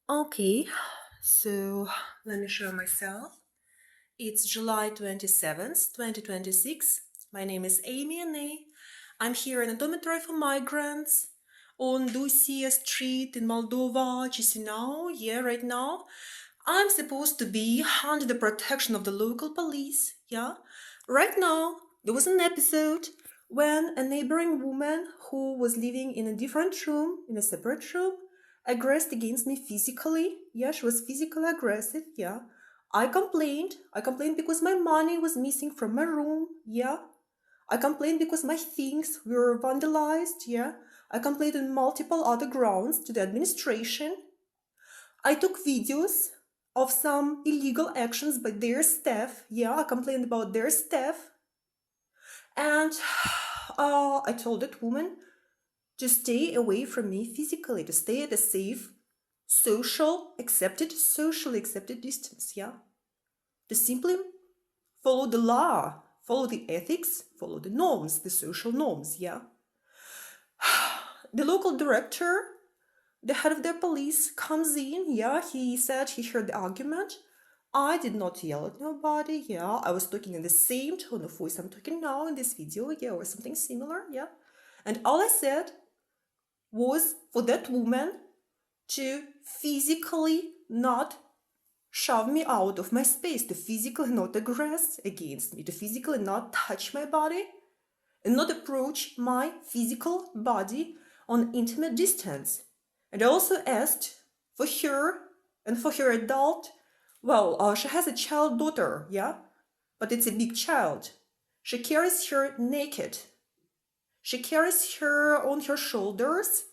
Okay, so let me show myself. It's July 27th, 2026. My name is Amy and I'm here in a dormitory for migrants on Lucia Street in Moldova, Chisinau. Yeah, right now. I'm supposed to be under the protection of the local police. Yeah. Right now, there was an episode when a neighboring woman who was living in a different room, in a separate room, aggressed against me physically. Yeah, she was physically aggressive. Yeah. I complained. I complained because my money was missing from my room. Yeah. I complained because my things were vandalized. Yeah. I complained on multiple other grounds to the administration. I took videos of some illegal actions by their staff. Yeah, I complained about their staff. And I told that woman to stay away from me physically, to stay at a safe, socially accepted distance. Yeah. To simply follow the law, follow the ethics, follow the norms, the social norms. Yeah. The local director, the head of the police comes in. Yeah, he said he heard the argument. I did not yell at nobody. Yeah, I was talking in the same tone of voice I'm talking now in this video. Yeah, or something similar. Yeah. And all I said was for that woman to physically not shove me out of my space, to physically not aggress against me, to physically not touch my body and not approach my physical body on intimate distance. And I also asked for her and for her adult, she has a child daughter, yeah, but it's a big child. She carries her naked. She carries her on her shoulders.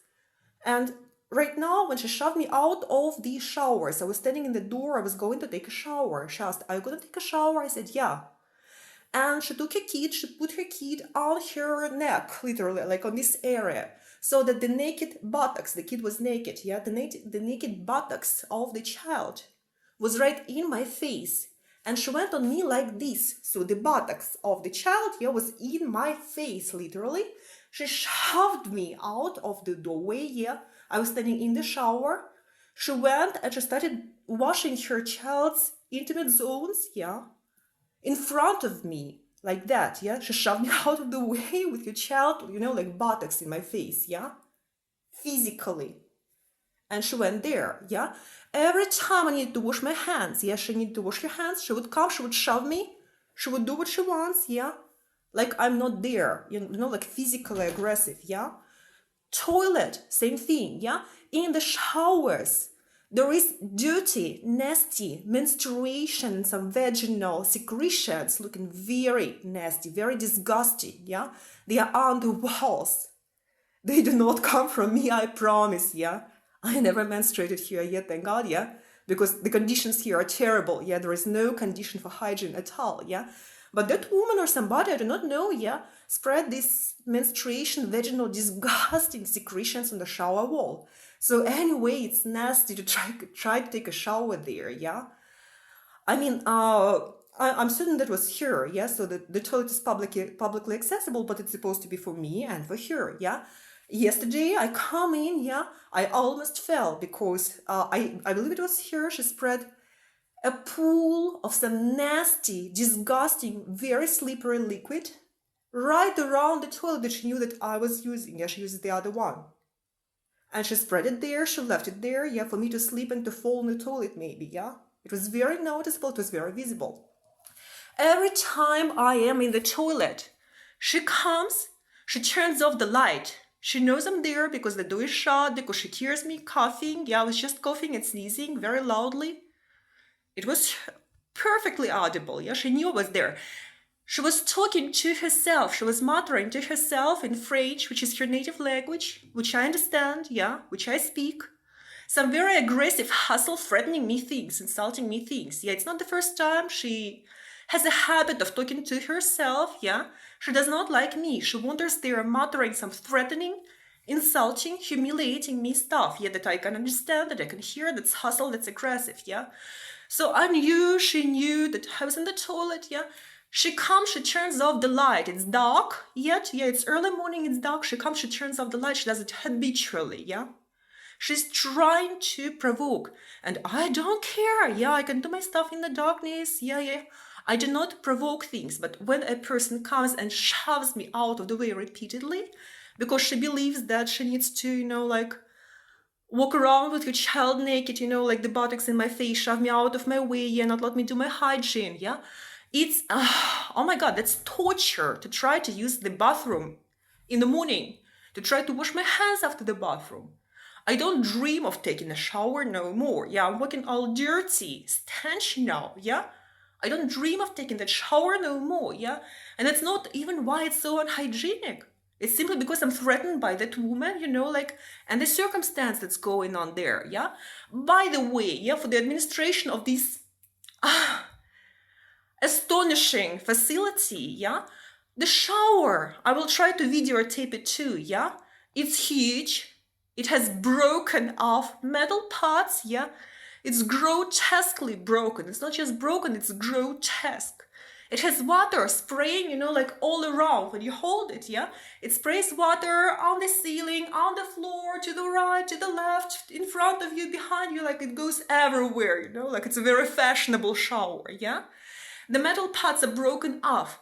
And right now, when she shoved me out of the showers, I was standing in the door, I was going to take a shower. She asked, "Are you going to take a shower?" I said, "Yeah." And she took her kid, she put her kid on her neck, literally, like on this area, so that the naked buttocks, the kid was naked, yeah, the naked buttocks of the child was right in my face. And she went on me like this. So the buttocks of the child, yeah, was in my face, literally. She shoved me out of the doorway, yeah. I was standing in the shower. She went and she started washing her child's intimate zones, yeah, in front of me, like that, yeah. She shoved me out of the way with her child, like buttocks in my face, yeah, physically. And she went there, yeah. Every time I needed to wash my hands, yeah, she needed to wash her hands, she would come, she would shove me, she would do what she wants, yeah, like I'm not there, like physically aggressive, yeah. Toilet, same thing, yeah. In the showers, there is dirty, nasty menstruation, some vaginal secretions looking very nasty, very disgusting, yeah. They are on the walls. They do not come from me, I promise, yeah. I never menstruated here yet, thank God, yeah. Because the conditions here are terrible, yeah. There is no condition for hygiene at all, yeah. But that woman or somebody, I do not know, yeah, spread this menstruation, vaginal, disgusting secretions on the shower wall. So anyway, it's nasty to try to take a shower there, yeah. I mean, I'm certain that was her, yeah. So the toilet is publicly accessible, but it's supposed to be for me and for her, yeah. Yesterday I come in, yeah, I almost fell because I believe it was her. She spread a pool of some nasty, disgusting, very slippery liquid right around the toilet that she knew that I was using. Yeah, she uses the other one. And she spread it there, she left it there, yeah, for me to sleep and to fall in the toilet maybe, yeah. It was very noticeable, it was very visible. Every time I am in the toilet, she comes, she turns off the light. She knows I'm there because the door is shut, because she hears me coughing. Yeah, I was just coughing and sneezing very loudly. It was perfectly audible. Yeah, she knew I was there. She was talking to herself. She was muttering to herself in French, which is her native language, which I understand, yeah, which I speak. Some very aggressive hustle, threatening me things, insulting me things. Yeah, it's not the first time. She has a habit of talking to herself, yeah. She does not like me. She wanders there muttering some threatening, insulting, humiliating me stuff, yeah, that I can understand, that I can hear, that's hustle, that's aggressive, yeah. So she knew that I was in the toilet, yeah. She comes, she turns off the light. It's dark yet, yeah, it's early morning, it's dark. She comes, she turns off the light. She does it habitually, yeah. She's trying to provoke. And I don't care. Yeah, I can do my stuff in the darkness. Yeah. I do not provoke things. But when a person comes and shoves me out of the way repeatedly, because she believes that she needs to, walk around with her child naked, like the buttocks in my face, shove me out of my way, yeah, not let me do my hygiene, yeah. It's, oh my God, that's torture to try to use the bathroom in the morning, to try to wash my hands after the bathroom. I don't dream of taking a shower no more, yeah. I'm walking all dirty, stench now, yeah. I don't dream of taking that shower no more, yeah. And that's not even why it's so unhygienic. It's simply because I'm threatened by that woman, and the circumstance that's going on there, yeah? By the way, yeah, for the administration of this astonishing facility, yeah? The shower, I will try to videotape it too, yeah? It's huge. It has broken off metal parts, yeah? It's grotesquely broken. It's not just broken, it's grotesque. It has water spraying, all around when you hold it, yeah? It sprays water on the ceiling, on the floor, to the right, to the left, in front of you, behind you, it goes everywhere, it's a very fashionable shower, yeah? The metal parts are broken off.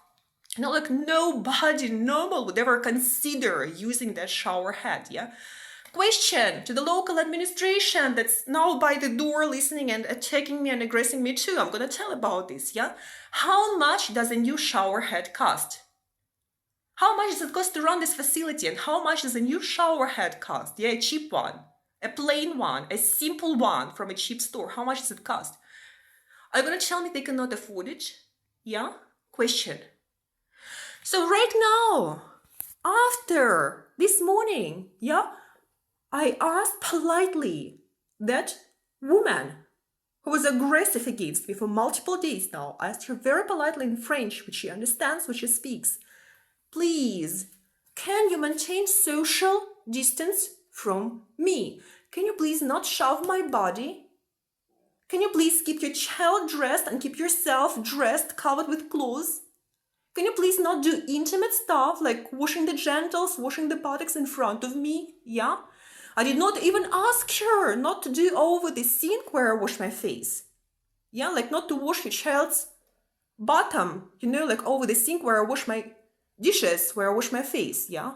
Nobody normal would ever consider using that shower head, yeah? Question to the local administration that's now by the door listening and attacking me and aggressing me too. I'm gonna tell about this, yeah? How much does a new shower head cost? How much does it cost to run this facility? And how much does a new shower head cost? Yeah, a cheap one, a plain one, a simple one from a cheap store. How much does it cost? Are you gonna tell me they cannot afford it? Yeah? Question. So right now, after this morning, yeah, I asked politely that woman who was aggressive against me for multiple days now. I asked her very politely in French, which she understands, which she speaks. Please, can you maintain social distance from me? Can you please not shove my body? Can you please keep your child dressed and keep yourself dressed, covered with clothes? Can you please not do intimate stuff like washing the genitals, washing the buttocks in front of me? Yeah? I did not even ask her not to do over the sink where I wash my face. Yeah, not to wash your child's bottom, over the sink where I wash my dishes, where I wash my face, yeah?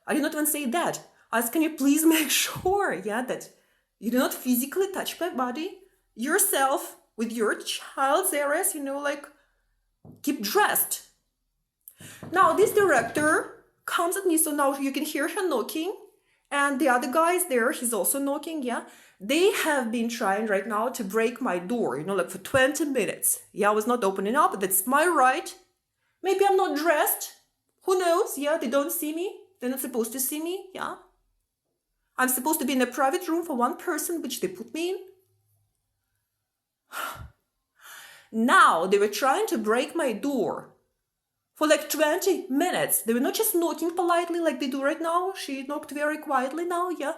I did not even say that. I asked, can you please make sure, yeah, that you do not physically touch my body, yourself, with your child's areas, keep dressed. Now, this director comes at me, so now you can hear her knocking. And the other guy is there, he's also knocking, yeah? They have been trying right now to break my door, for 20 minutes. Yeah, I was not opening up, that's my right. Maybe I'm not dressed. Who knows? Yeah, they don't see me. They're not supposed to see me, yeah? I'm supposed to be in a private room for one person, which they put me in. Now, they were trying to break my door. For 20 minutes. They were not just knocking politely like they do right now. She knocked very quietly now, yeah.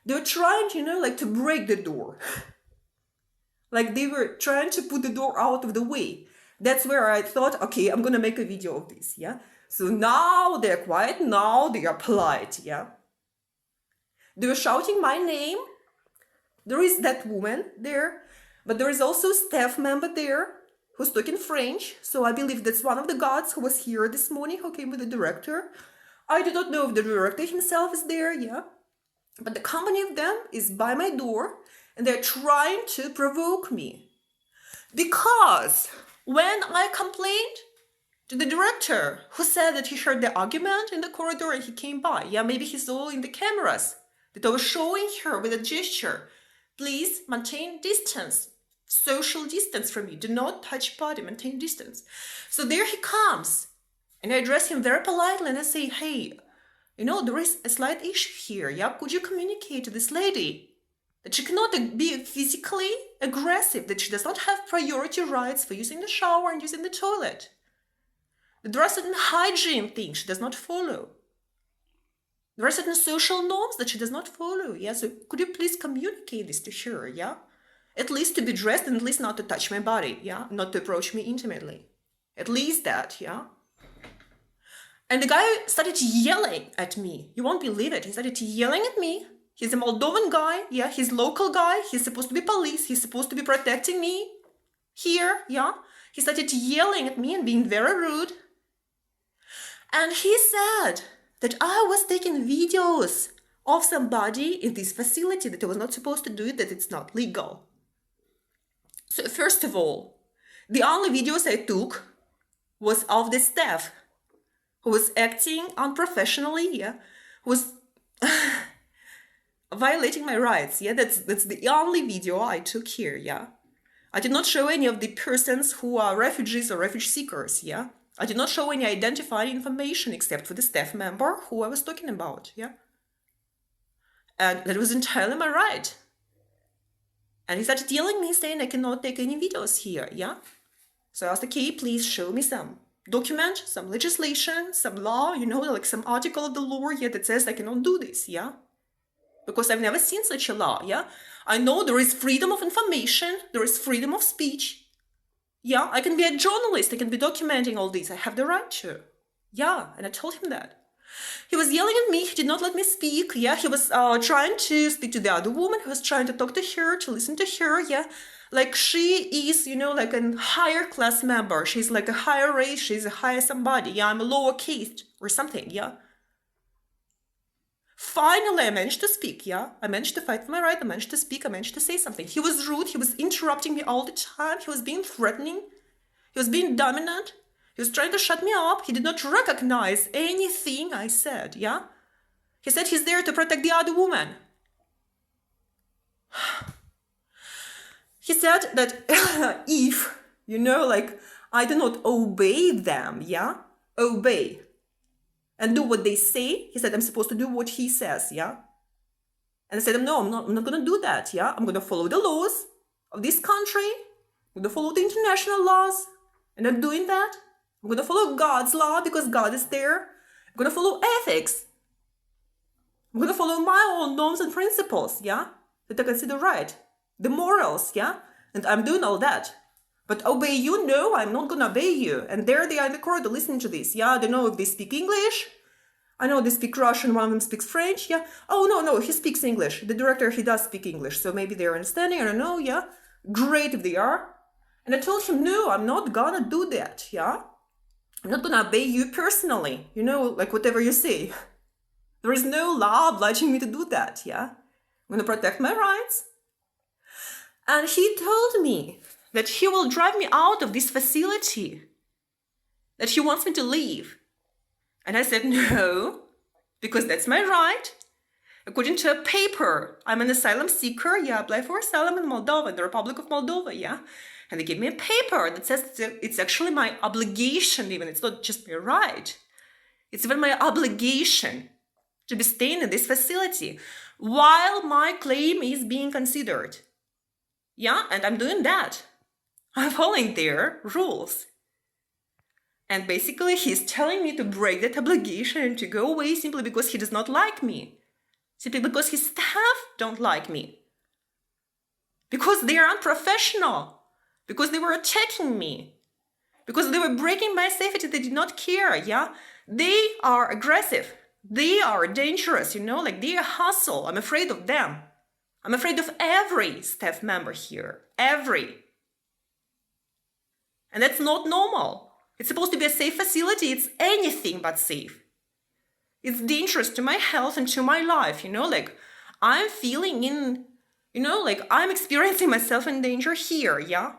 They were trying, to break the door. They were trying to put the door out of the way. That's where I thought, okay, I'm gonna make a video of this, yeah. So now they're quiet, now they are polite, yeah. They were shouting my name. There is that woman there, but there is also a staff member there who's talking French, so I believe that's one of the guards who was here this morning, who came with the director. I do not know if the director himself is there, yeah. But the company of them is by my door, and they're trying to provoke me. Because when I complained to the director, who said that he heard the argument in the corridor and he came by, yeah, maybe he saw in the cameras that I was showing her with a gesture, please maintain distance. Social distance from me. Do not touch body, maintain distance. So there he comes. And I address him very politely and I say, hey, there is a slight issue here. Yeah, could you communicate to this lady that she cannot be physically aggressive, that she does not have priority rights for using the shower and using the toilet? That there are certain hygiene things she does not follow. There are certain social norms that she does not follow. Yeah, so could you please communicate this to her? Yeah. At least to be dressed and at least not to touch my body, yeah? Not to approach me intimately. At least that, yeah? And the guy started yelling at me. You won't believe it. He started yelling at me. He's a Moldovan guy, yeah, he's local guy, he's supposed to be police, he's supposed to be protecting me here, yeah. He started yelling at me and being very rude. And he said that I was taking videos of somebody in this facility, that I was not supposed to do it, that it's not legal. So first of all, the only videos I took was of the staff who was acting unprofessionally, yeah, who was violating my rights, yeah, that's the only video I took here, yeah. I did not show any of the persons who are refugees or refugee seekers, yeah. I did not show any identifying information except for the staff member who I was talking about, yeah. And that was entirely my right. And he started yelling me, saying I cannot take any videos here, yeah. So I asked, okay, please show me some document, some legislation, some law, you know, like some article of the law, yeah, that says I cannot do this, yeah. Because I've never seen such a law, yeah. I know there is freedom of information, there is freedom of speech. Yeah, I can be a journalist, I can be documenting all this, I have the right to. Yeah, and I told him that. He was yelling at me, he did not let me speak, yeah, he was trying to speak to the other woman, he was trying to talk to her, to listen to her, yeah. Like she is, you know, like a higher class member, she's like a higher race, she's a higher somebody, yeah, I'm a lower caste or something, yeah. Finally, I managed to speak, yeah? I managed to fight for my right, I managed to speak, I managed to say something. He was rude, he was interrupting me all the time, he was being threatening, he was being dominant, he was trying to shut me up, he did not recognize anything I said, yeah? He said he's there to protect the other woman. He said that if, you know, like, I do not obey them, yeah? Obey. And do what they say. He said, I'm supposed to do what he says, yeah? And I said, no, I'm not going to do that, yeah? I'm going to follow the laws of this country. I'm going to follow the international laws. And I'm doing that. I'm going to follow God's law because God is there. I'm going to follow ethics. I'm going to follow my own norms and principles, yeah? That I consider right. The morals, yeah? And I'm doing all that. But obey you? No, I'm not gonna obey you. And there they are in the corridor listening to this. Yeah, I don't know if they speak English. I know they speak Russian, one of them speaks French, yeah. Oh, no, he speaks English. The director, he does speak English. So maybe they're understanding, I don't know, yeah. Great if they are. And I told him, no, I'm not gonna do that, yeah. I'm not gonna obey you personally. You know, like whatever you say. There is no law obliging me to do that, yeah. I'm gonna protect my rights. And he told me that he will drive me out of this facility, that he wants me to leave. And I said, no, because that's my right. According to a paper, I'm an asylum seeker, yeah, I apply for asylum in Moldova, the Republic of Moldova, yeah. And they gave me a paper that says it's actually my obligation even, it's not just my right. It's even my obligation to be staying in this facility while my claim is being considered. Yeah, and I'm doing that. I'm following their rules. And basically, he's telling me to break that obligation and to go away simply because he does not like me. Simply because his staff don't like me. Because they are unprofessional. Because they were attacking me. Because they were breaking my safety. They did not care, yeah? They are aggressive. They are dangerous, you know? Like, they hustle. I'm afraid of them. I'm afraid of every staff member here. Every. And that's not normal. It's supposed to be a safe facility. It's anything but safe. It's dangerous to my health and to my life, you know, like I'm feeling in, you know, like I'm experiencing myself in danger here, yeah?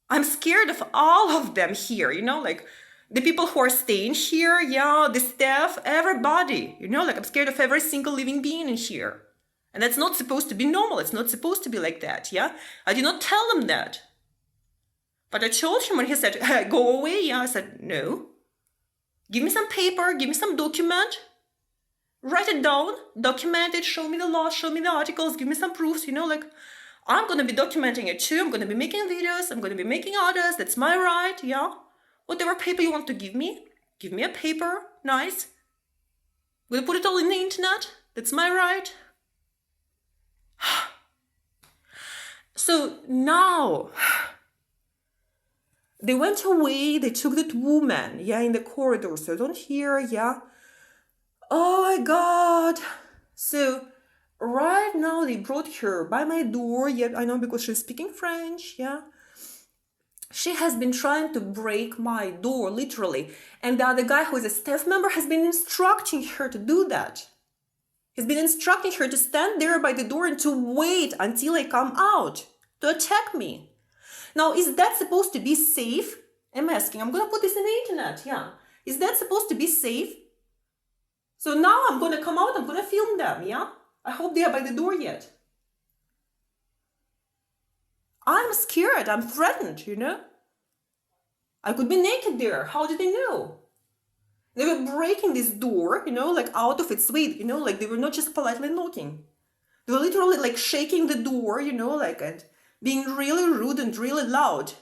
I'm scared of all of them here, you know, like the people who are staying here, yeah, the staff, everybody, you know, like I'm scared of every single living being in here. And that's not supposed to be normal. It's not supposed to be like that, yeah? I did not tell them that. But I told him when he said, hey, go away, yeah, I said, no. Give me some paper, give me some document. Write it down, document it, show me the law, show me the articles, give me some proofs, you know, like, I'm going to be documenting it too. I'm going to be making videos, I'm going to be making others, that's my right, yeah? Whatever paper you want to give me a paper, nice. I'm going to put it all in the internet, that's my right. So now, they went away, they took that woman, yeah, in the corridor, so I don't hear, yeah. Oh my God. So right now they brought her by my door, yet I know because she's speaking French, yeah. She has been trying to break my door, literally. And the other guy who is a staff member has been instructing her to do that. He's been instructing her to stand there by the door and to wait until I come out to attack me. Now, is that supposed to be safe? I'm asking. I'm going to put this in the internet, yeah. Is that supposed to be safe? So now I'm going to come out, I'm going to film them, yeah? I hope they are by the door yet. I'm scared, I'm threatened, you know? I could be naked there. How did they know? They were breaking this door, you know, like out of its weight, you know, like they were not just politely knocking. They were literally like shaking the door, you know, like and being really rude and really loud.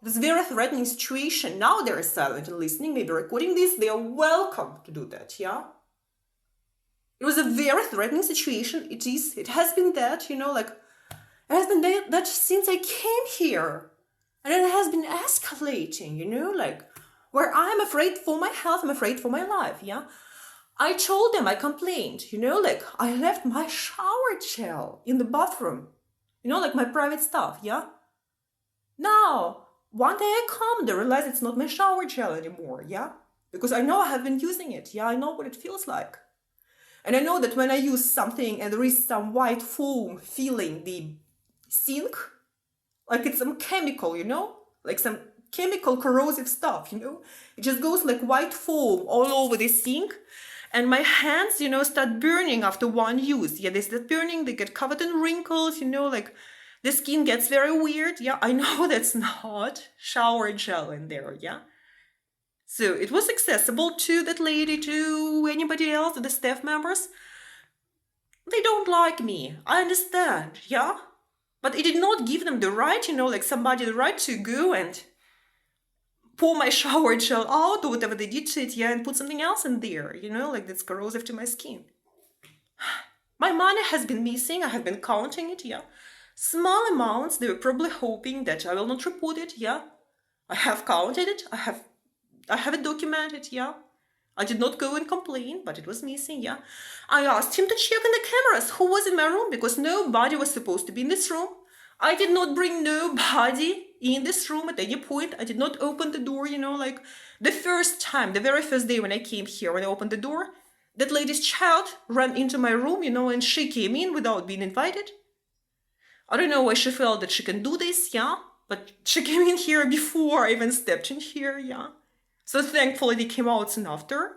This very threatening situation. Now they're silent and listening, maybe recording this. They are welcome to do that, yeah? It was a very threatening situation. It has been that, you know, like, it has been that since I came here. And it has been escalating, you know, like, where I'm afraid for my health, I'm afraid for my life, yeah? I told them, I complained, you know, like, I left my shower gel in the bathroom, you know, like my private stuff, yeah? Now, one day I come, they realize it's not my shower gel anymore, yeah? Because I know I have been using it, yeah? I know what it feels like. And I know that when I use something and there is some white foam filling the sink, like it's some chemical, you know, like some chemical corrosive stuff, you know, it just goes like white foam all over the sink, and my hands, you know, start burning after one use. Yeah, they start burning, they get covered in wrinkles, you know, like the skin gets very weird. Yeah, I know that's not shower gel in there, yeah. So it was accessible to that lady, to anybody else, to the staff members. They don't like me, I understand, yeah? But it did not give them the right, you know, like somebody the right to go and pour my shower gel out or whatever they did to it, yeah, and put something else in there, you know, like that's corrosive to my skin. My money has been missing, I have been counting it, yeah. Small amounts, they were probably hoping that I will not report it, yeah. I have counted it, I have it documented, yeah. I did not go and complain, but it was missing, yeah. I asked him to check in the cameras who was in my room because nobody was supposed to be in this room. I did not bring nobody in this room at any point. I did not open the door, you know, like the first time, the very first day when I came here, when I opened the door, that lady's child ran into my room, you know, and she came in without being invited. I don't know why she felt that she can do this, yeah, but she came in here before I even stepped in here, yeah. So thankfully they came out soon after.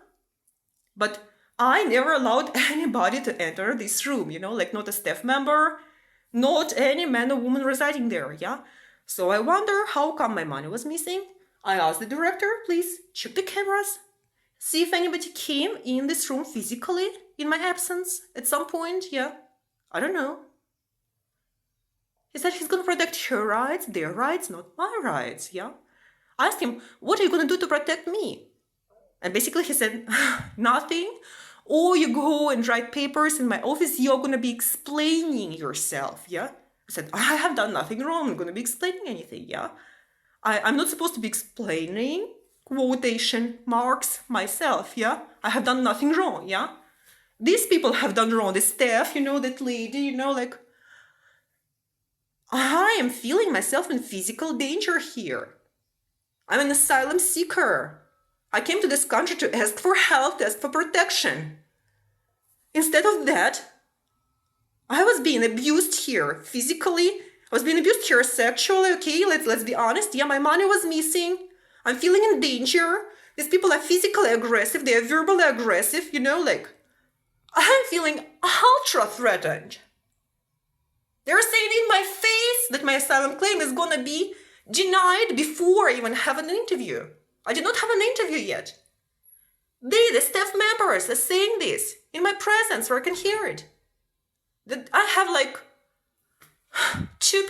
But I never allowed anybody to enter this room, you know, like not a staff member, not any man or woman residing there, yeah? So I wonder how come my money was missing. I asked the director, please check the cameras, see if anybody came in this room physically in my absence at some point, yeah? I don't know. He said he's gonna protect her rights, their rights, not my rights, yeah? I asked him, what are you going to do to protect me? And basically he said, nothing. Or you go and write papers in my office, you're going to be explaining yourself, yeah? I said, I have done nothing wrong, I'm going to be explaining anything, yeah? I'm not supposed to be explaining, quotation marks, myself, yeah? I have done nothing wrong, yeah? These people have done wrong, the staff, you know, that lady, you know, like, I am feeling myself in physical danger here. I'm an asylum seeker. I came to this country to ask for help, to ask for protection. Instead of that, I was being abused here physically. I was being abused here sexually, okay? Let's be honest. Yeah, my money was missing. I'm feeling in danger. These people are physically aggressive. They are verbally aggressive, you know, like, I'm feeling ultra threatened. They're saying in my face that my asylum claim is gonna be denied before I even have an interview. I did not have an interview yet. They, the staff members, are saying this in my presence where I can hear it. That I have like 2%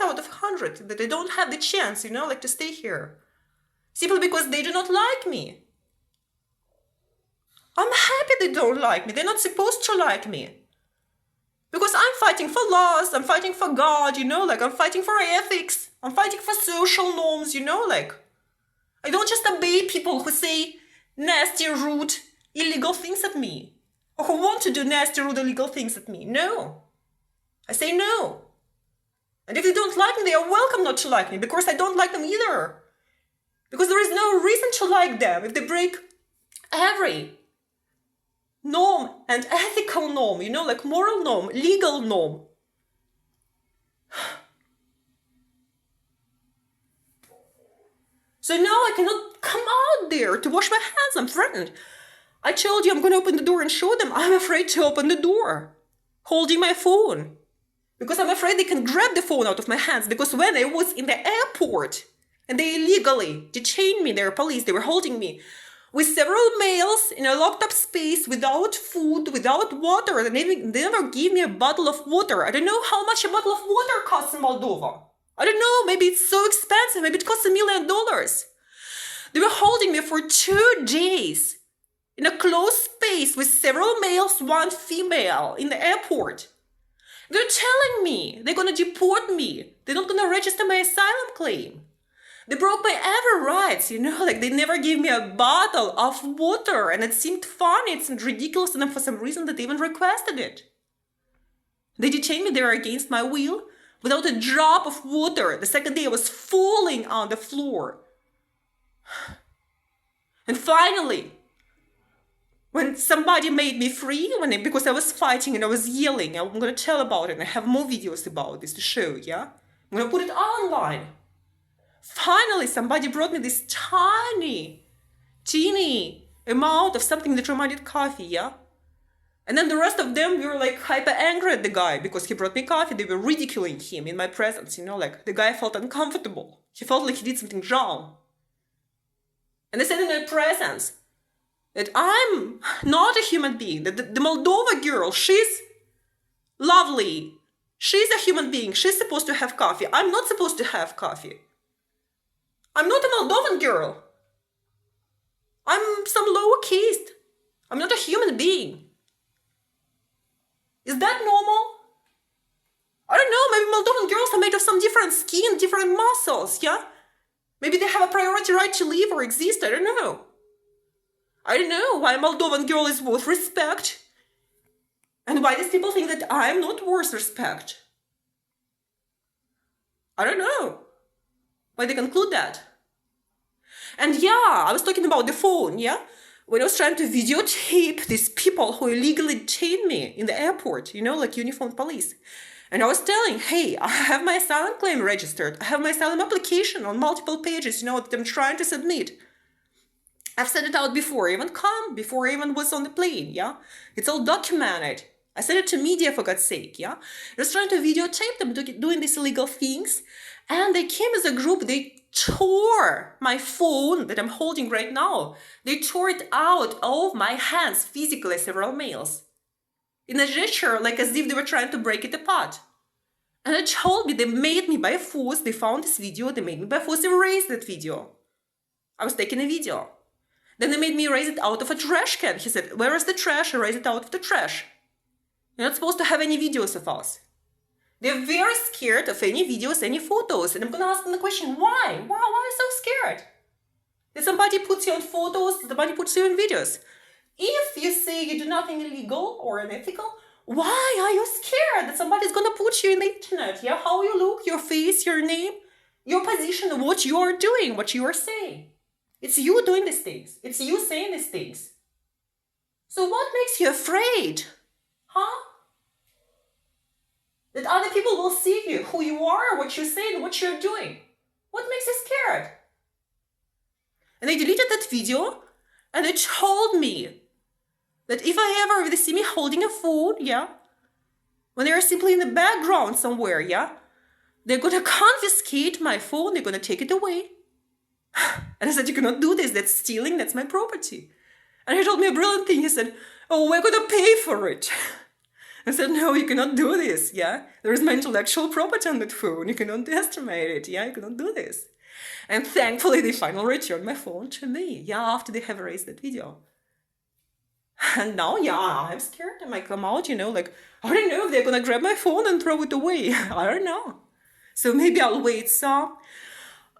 out of 100 that they don't have the chance, you know, like to stay here. Simply because they do not like me. I'm happy they don't like me. They're not supposed to like me. Because I'm fighting for laws, I'm fighting for God, you know, like I'm fighting for ethics, I'm fighting for social norms, you know, like I don't just obey people who say nasty, rude, illegal things at me. or who want to do nasty, rude, illegal things at me. No. I say no. And if they don't like me, they are welcome not to like me, because I don't like them either. Because there is no reason to like them if they break every norm and ethical norm, like moral norm, legal norm. So now I cannot come out there to wash my hands. I'm threatened. I told you I'm going to open the door and show them. I'm afraid to open the door, holding my phone. Because I'm afraid they can grab the phone out of my hands. Because when I was in the airport and they illegally detained me, they were police, they were holding me with several males in a locked up space without food, without water. They never gave me a bottle of water. I don't know how much a bottle of water costs in Moldova. I don't know, maybe it's so expensive, maybe it costs $1 million. They were holding me for 2 days in a closed space with several males, 1 female in the airport. They're telling me they're gonna deport me. They're not gonna register my asylum claim. They broke my every rights, like they never gave me a bottle of water, and it seemed funny, it seemed ridiculous, and for some reason they even requested it. They detained me there against my will, without a drop of water. The second day I was falling on the floor. And finally, when somebody made me free, because I was fighting and I was yelling, I'm going to tell about it, and I have more videos about this to show, yeah? I'm going to put it online. Finally, somebody brought me this teeny amount of something that reminded coffee, yeah? And then the rest of them were like hyper angry at the guy because he brought me coffee. They were ridiculing him in my presence, like the guy felt uncomfortable. He felt like he did something wrong. And they said in my presence that I'm not a human being, that the Moldova girl, she's lovely. She's a human being. She's supposed to have coffee. I'm not supposed to have coffee. I'm not a Moldovan girl. I'm some lower caste. I'm not a human being. Is that normal? I don't know, maybe Moldovan girls are made of some different skin, different muscles, yeah? Maybe they have a priority right to live or exist, I don't know. I don't know why a Moldovan girl is worth respect, and why these people think that I'm not worth respect. I don't know why they conclude that. And yeah, I was talking about the phone, yeah? When I was trying to videotape these people who illegally detained me in the airport, like uniformed police. And I was telling, hey, I have my asylum claim registered. I have my asylum application on multiple pages, that I'm trying to submit. I've sent it out before I even was on the plane, yeah? It's all documented. I sent it to media, for God's sake, yeah? I was trying to videotape them doing these illegal things. And they came as a group, they tore my phone that I'm holding right now. They tore it out of my hands physically, several males. In a gesture, like as if they were trying to break it apart. And they told me they made me by force, they found this video, they made me by force erase that video. I was taking a video. Then they made me erase it out of a trash can. He said, where is the trash? Erase it out of the trash. You're not supposed to have any videos of us. They're very scared of any videos, any photos. And I'm going to ask them the question, why? Why are you so scared? That somebody puts you on photos, somebody puts you on videos. If you say you do nothing illegal or unethical, why are you scared that somebody's going to put you in the internet? Yeah, how you look, your face, your name, your position, what you are doing, what you are saying. It's you doing these things. It's you saying these things. So what makes you afraid? Huh? That other people will see you, who you are, what you say, and what you're doing. What makes you scared? And they deleted that video, and they told me that if they see me holding a phone, yeah, when they are simply in the background somewhere, yeah, they're gonna confiscate my phone, they're gonna take it away. And I said, you cannot do this, that's stealing, that's my property. And he told me a brilliant thing, he said, oh, we're gonna pay for it. I said, no, you cannot do this, yeah? There is my intellectual property on that phone. You cannot estimate it, yeah? You cannot do this. And thankfully, they finally returned my phone to me, yeah, after they have erased that video. And now, yeah, I'm scared. I might come out, I don't know if they're going to grab my phone and throw it away. I don't know. So maybe I'll wait some.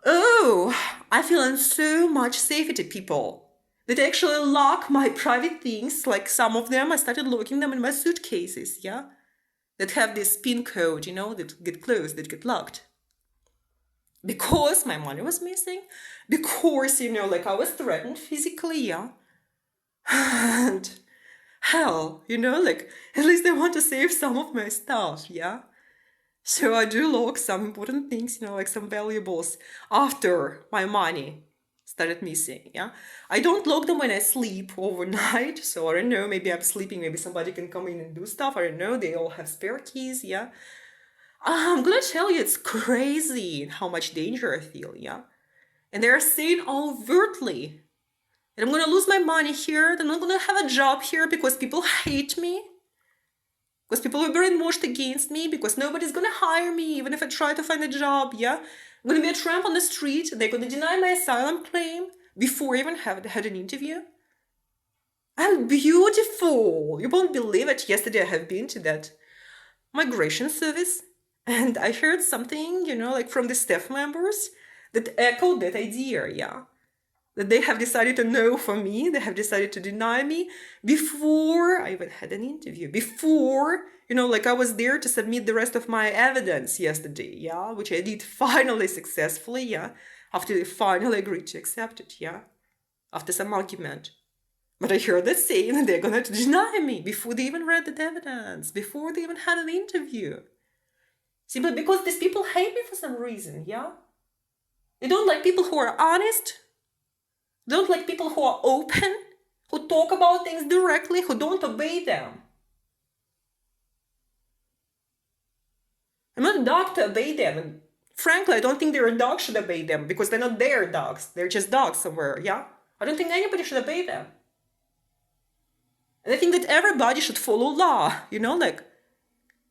Oh, I feel in so much safety, people. that actually lock my private things. Like some of them, I started locking them in my suitcases, yeah? That have this PIN code, that get closed, that get locked. Because my money was missing. Because, I was threatened physically, yeah? And hell, at least I want to save some of my stuff, yeah? So I do lock some important things, like some valuables after my money started missing, yeah? I don't lock them when I sleep overnight, so I don't know, maybe I'm sleeping, maybe somebody can come in and do stuff, I don't know, they all have spare keys, yeah? I'm gonna tell you, it's crazy how much danger I feel, yeah? And they're saying overtly that I'm gonna lose my money here, that I'm not gonna have a job here because people hate me, because people are brainwashed against me, because nobody's gonna hire me even if I try to find a job, yeah? I'm gonna be a tramp on the street, they're gonna deny my asylum claim before I even had an interview. I'm beautiful! You won't believe it, yesterday I have been to that migration service, and I heard something, from the staff members that echoed that idea, yeah? That they have decided to no for me, they have decided to deny me before I even had an interview, before, I was there to submit the rest of my evidence yesterday, yeah, which I did finally successfully, yeah, after they finally agreed to accept it, yeah, after some argument. But I heard that saying that they're gonna deny me before they even read the evidence, before they even had an interview. Simply because these people hate me for some reason, yeah? They don't like people who are honest. They don't like people who are open, who talk about things directly, who don't obey them. I'm not a dog to obey them. And frankly, I don't think their dog should obey them because they're not their dogs. They're just dogs somewhere, yeah? I don't think anybody should obey them. And I think that everybody should follow law,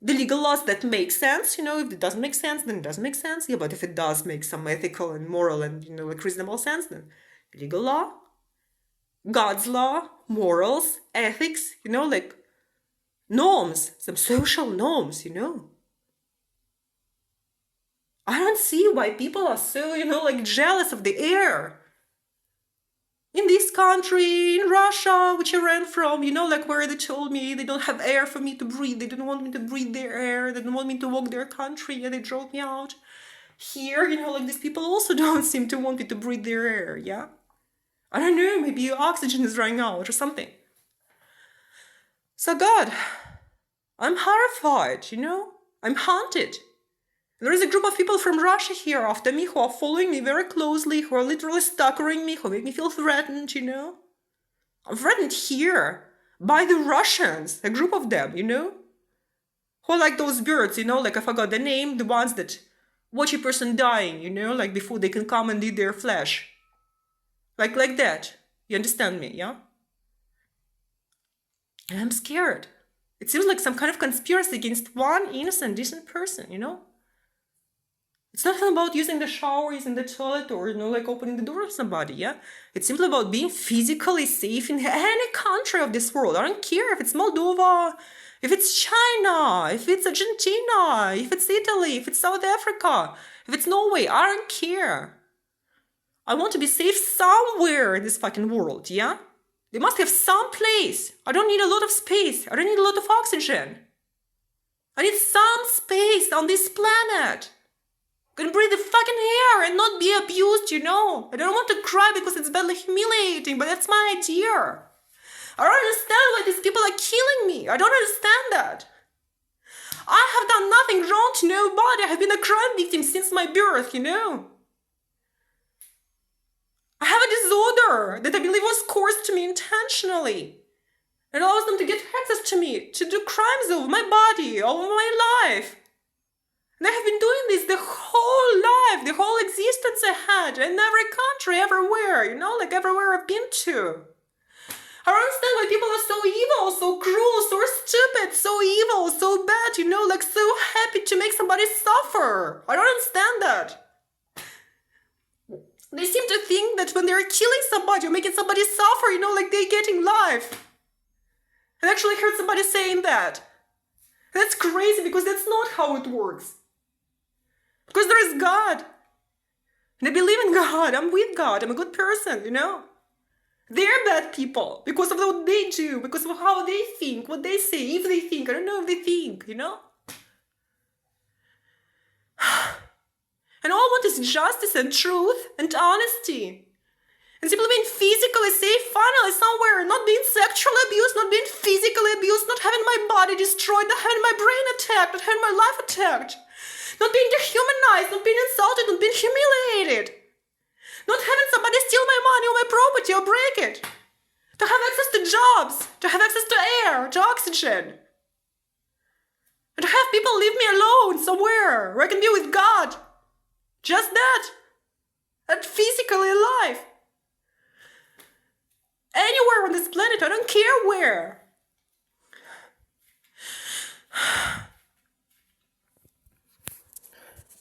the legal laws that make sense, if it doesn't make sense, then it doesn't make sense. Yeah, but if it does make some ethical and moral and, reasonable sense, then legal law, God's law, morals, ethics, norms, some social norms, I don't see why people are so, jealous of the air. In this country, in Russia, which I ran from, where they told me they don't have air for me to breathe. They don't want me to breathe their air. They don't want me to walk their country. And they drove me out. Here, these people also don't seem to want me to breathe their air, yeah? I don't know, maybe oxygen is running out or something. So God, I'm horrified, I'm haunted. There is a group of people from Russia here after me who are following me very closely, who are literally stalking me, who make me feel threatened, I'm threatened here by the Russians, a group of them, who are like those birds, I forgot the name, the ones that watch a person dying, before they can come and eat their flesh. Like that. You understand me, yeah? And I'm scared. It seems like some kind of conspiracy against one innocent, decent person, It's not about using the shower, using the toilet, or, opening the door of somebody, yeah? It's simply about being physically safe in any country of this world. I don't care if it's Moldova, if it's China, if it's Argentina, if it's Italy, if it's South Africa, if it's Norway. I don't care. I want to be safe somewhere in this fucking world, yeah? They must have some place. I don't need a lot of space. I don't need a lot of oxygen. I need some space on this planet. I can breathe the fucking air and not be abused, I don't want to cry because it's badly humiliating, but that's my idea. I don't understand why these people are killing me. I don't understand that. I have done nothing wrong to nobody. I have been a crime victim since my birth, I have a disorder that I believe was caused to me intentionally. It allows them to get access to me, to do crimes over my body, over my life. And I have been doing this the whole life, the whole existence I had, in every country, everywhere, everywhere I've been to. I don't understand why people are so evil, so cruel, so stupid, so evil, so bad, so happy to make somebody suffer. I don't understand that. They seem to think that when they're killing somebody or making somebody suffer, they're getting life. I actually heard somebody saying that. That's crazy because that's not how it works. Because there is God. And I believe in God. I'm with God. I'm a good person, And They're bad people because of what they do, because of how they think, what they say, if they think. I don't know if they think, you know? And all I want is justice and truth and honesty. And simply being physically safe finally somewhere, not being sexually abused, not being physically abused, not having my body destroyed, not having my brain attacked, not having my life attacked, not being dehumanized, not being insulted, not being humiliated, not having somebody steal my money or my property or break it, to have access to jobs, to have access to air, to oxygen, and to have people leave me alone somewhere where I can be with God. Just that. And physically alive. Anywhere on this planet, I don't care where.